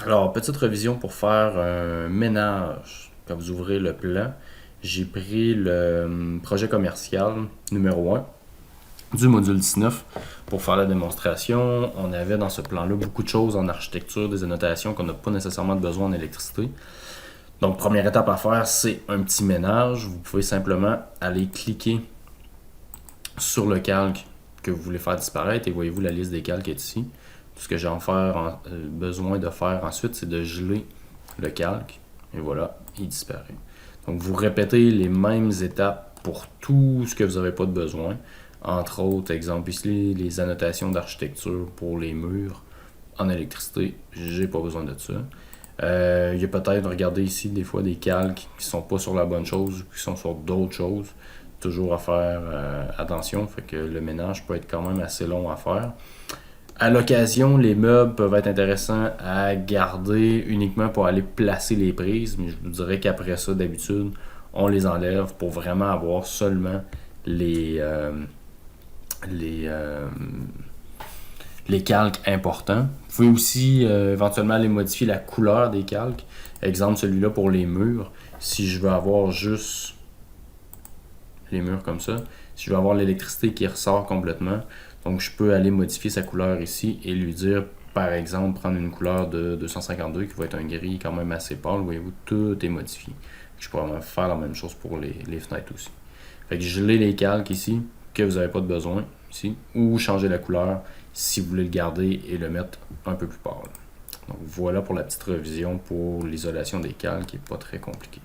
Alors, petite révision pour faire un ménage. Quand vous ouvrez le plan, j'ai pris le projet commercial numéro 1 du module 19 pour faire la démonstration. On avait dans ce plan-là beaucoup de choses en architecture, des annotations qu'on n'a pas nécessairement besoin en électricité. Donc, première étape à faire, c'est un petit ménage. Vous pouvez simplement aller cliquer sur le calque que vous voulez faire disparaître et voyez-vous la liste des calques est ici. Tout ce que j'ai besoin de faire ensuite, c'est de geler le calque et voilà, il disparaît. Donc vous répétez les mêmes étapes pour tout ce que vous n'avez pas de besoin. Entre autres, exemple ici, les annotations d'architecture pour les murs en électricité, j'ai pas besoin de ça. Il y a peut-être, regardez ici, des fois des calques qui sont pas sur la bonne chose, qui sont sur d'autres choses. Toujours à faire attention, fait que le ménage peut être quand même assez long à faire. À l'occasion, les meubles peuvent être intéressants à garder uniquement pour aller placer les prises, mais je vous dirais qu'après ça, d'habitude, on les enlève pour vraiment avoir seulement les, euh, les, euh, les calques importants. Vous pouvez aussi éventuellement aller modifier la couleur des calques. Exemple, celui-là pour les murs. Si je veux avoir juste les murs comme ça, si je veux avoir l'électricité qui ressort complètement, donc je peux aller modifier sa couleur ici et lui dire, par exemple, prendre une couleur de 252 qui va être un gris quand même assez pâle. Voyez-vous, tout est modifié. Je pourrais faire la même chose pour les fenêtres aussi. Fait que geler les calques ici, que vous n'avez pas de besoin ici, ou changer la couleur si vous voulez le garder et le mettre un peu plus pâle. Donc voilà pour la petite révision pour l'isolation des calques qui n'est pas très compliquée.